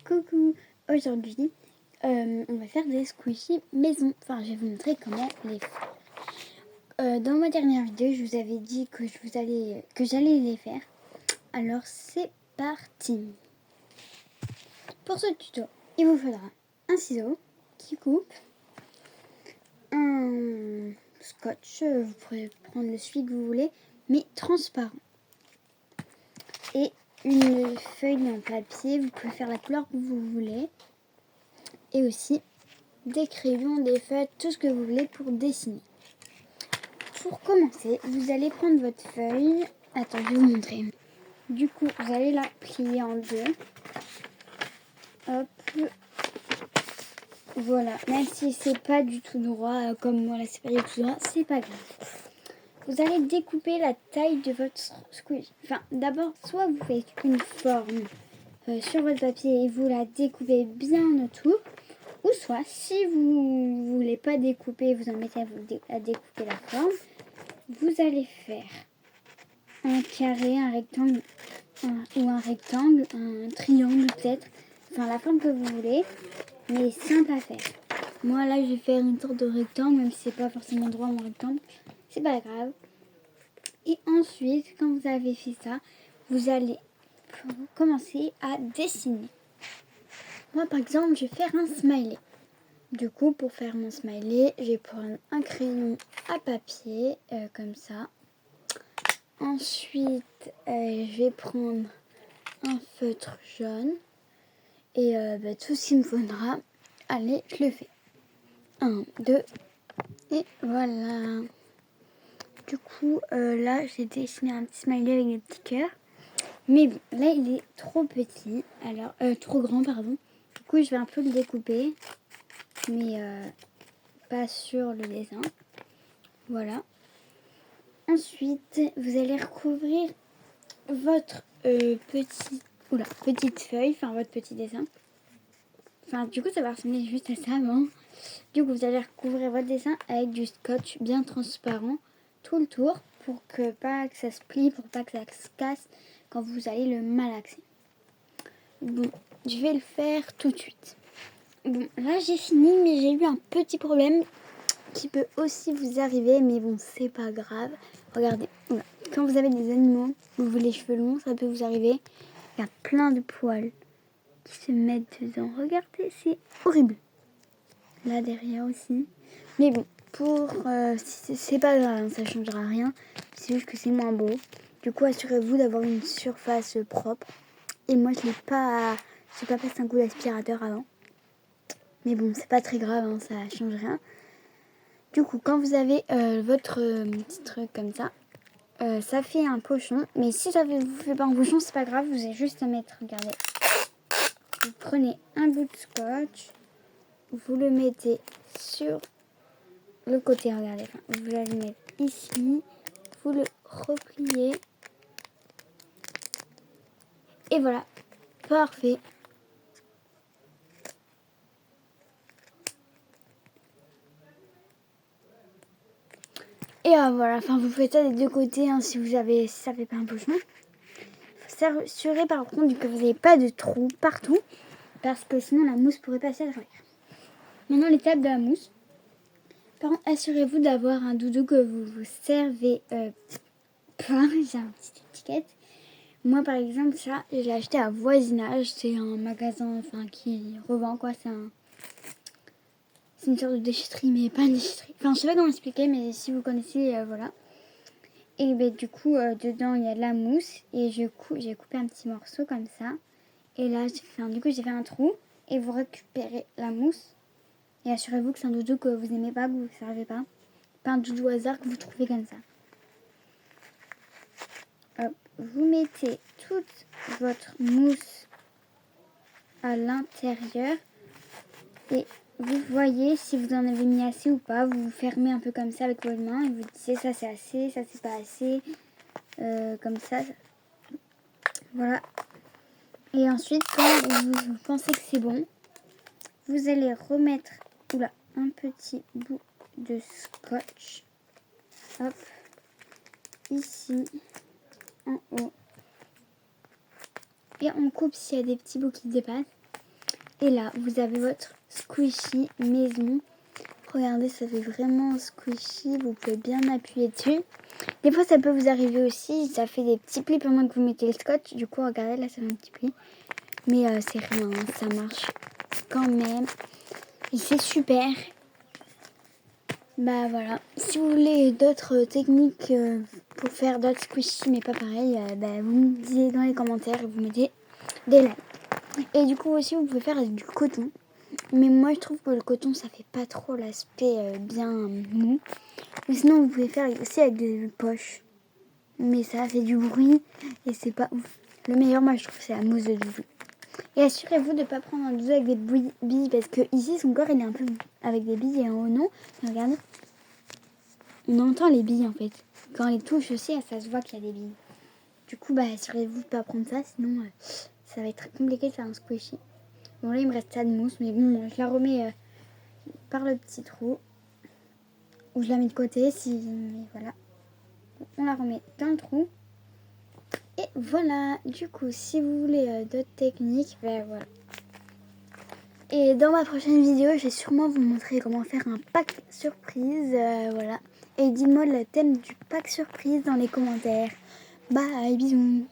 Coucou, aujourd'hui on va faire des squishies maison. Enfin, je vais vous montrer comment les faire. Dans ma dernière vidéo, je vous avais dit que j'allais les faire. Alors c'est parti. Pour ce tuto, il vous faudra un ciseau qui coupe, un scotch, vous pourrez prendre le celui que vous voulez, mais transparent, et une feuille en papier, vous pouvez faire la couleur que vous voulez, et aussi des crayons, des feuilles, tout ce que vous voulez pour dessiner. Pour commencer, vous allez prendre votre feuille. Attends, je vais vous montrer. Du coup, vous allez la plier en deux. Hop. Voilà. Même si c'est pas du tout droit, comme moi, là, c'est pas du tout droit, c'est pas grave. Vous allez découper la taille de votre squeeze. Enfin, d'abord, soit vous faites une forme sur votre papier et vous la découpez bien autour. Ou soit, si vous ne voulez pas découper, vous en mettez à découper la forme, vous allez faire un carré, un rectangle, un triangle peut-être, enfin la forme que vous voulez, mais simple à faire. Moi là, je vais faire une sorte de rectangle, même si c'est pas forcément droit mon rectangle, c'est pas grave. Et ensuite, quand vous avez fait ça, vous allez commencer à dessiner. Moi par exemple, je vais faire un smiley. Du coup, pour faire mon smiley, je vais prendre un crayon à papier, comme ça. Ensuite, je vais prendre un feutre jaune. Et tout ce qu'il me faudra. Allez, je le fais. 1, 2, et voilà. Du coup, là, j'ai dessiné un petit smiley avec des petits cœurs. Mais bon, là, il est trop petit. Alors, trop grand, pardon. Du coup, je vais un peu le découper. Mais pas sur le dessin. Voilà. Ensuite, vous allez recouvrir votre petite feuille, enfin votre petit dessin. Enfin, du coup, ça va ressembler juste à ça, bon. Du coup, vous allez recouvrir votre dessin avec du scotch bien transparent tout le tour pour que pas que ça se plie, pour pas que ça se casse quand vous allez le malaxer. Bon, je vais le faire tout de suite. Bon, là j'ai fini, mais j'ai eu un petit problème qui peut aussi vous arriver, mais bon, c'est pas grave. Regardez, voilà. Quand vous avez des animaux, vous avez les cheveux longs, ça peut vous arriver. Il y a plein de poils qui se mettent dedans. Regardez, c'est horrible. Là derrière aussi. Mais bon, c'est pas grave, hein, ça changera rien. C'est juste que c'est moins beau. Du coup, assurez-vous d'avoir une surface propre. Et moi, je n'ai pas passé un coup d'aspirateur avant. Mais bon, c'est pas très grave, hein, ça change rien. Du coup, quand vous avez votre petit truc comme ça, ça fait un pochon. Mais si ça ne vous fait pas un pochon, c'est pas grave. Vous avez juste à mettre, regardez. Vous prenez un bout de scotch. Vous le mettez sur le côté, regardez. Enfin, vous allez le mettre ici. Vous le repliez. Et voilà. Parfait. Et voilà, enfin vous faites ça des deux côtés, hein, si ça fait pas un pochon. S'assurer par contre que vous n'avez pas de trous partout, parce que sinon la mousse pourrait passer à travers. Maintenant l'étape de la mousse. Par contre, assurez-vous d'avoir un doudou que vous vous servez plein. J'ai une petite étiquette. Moi par exemple, ça, je l'ai acheté à Voisinage. C'est un magasin qui revend quoi. C'est une sorte de déchetterie, mais pas une déchetterie. Enfin, je sais pas comment expliquer, mais si vous connaissez, voilà. Et du coup, dedans, il y a de la mousse. Et j'ai coupé un petit morceau comme ça. Et là, j'ai fait un trou. Et vous récupérez la mousse. Et assurez-vous que c'est un doudou que vous n'aimez pas, que vous ne servez pas. Pas un doudou hasard que vous trouvez comme ça. Hop, vous mettez toute votre mousse à l'intérieur. Et vous voyez si vous en avez mis assez ou pas. Vous fermez un peu comme ça avec votre main. Et vous dites ça c'est assez, ça c'est pas assez. Comme ça. Voilà. Et ensuite, quand vous pensez que c'est bon, vous allez remettre un petit bout de scotch. Hop. Ici, en haut. Et on coupe s'il y a des petits bouts qui dépassent. Et là, vous avez votre squishy maison. Regardez, ça fait vraiment squishy. Vous pouvez bien appuyer dessus. Des fois, ça peut vous arriver aussi. Ça fait des petits plis pendant que vous mettez le scotch. Du coup, regardez, là, ça fait un petit pli. Mais c'est rien, hein, ça marche quand même. Et c'est super. Bah voilà. Si vous voulez d'autres techniques pour faire d'autres squishy, mais pas pareil, bah, vous me dites dans les commentaires et vous mettez des likes. Et du coup aussi, vous pouvez faire avec du coton. Mais moi, je trouve que le coton, ça fait pas trop l'aspect bien mou. Ou sinon, vous pouvez faire aussi avec des poches. Mais ça fait du bruit et c'est pas ouf. Le meilleur, moi, je trouve, c'est la mousse de doudou. Et assurez-vous de ne pas prendre un doudou avec des billes parce que ici, son corps, il est un peu avec des billes et en haut, non. Mais regardez, on entend les billes en fait. Quand on les touche aussi, ça se voit qu'il y a des billes. Du coup, bah, assurez-vous de ne pas prendre ça, sinon ça va être compliqué de faire un squishy. Bon, là, il me reste ça de mousse, mais bon, je la remets par le petit trou. Ou je la mets de côté, voilà. On la remet dans le trou. Et voilà, du coup, si vous voulez d'autres techniques, ben voilà. Et dans ma prochaine vidéo, je vais sûrement vous montrer comment faire un pack surprise, voilà. Et dites-moi le thème du pack surprise dans les commentaires. Bye, bisous.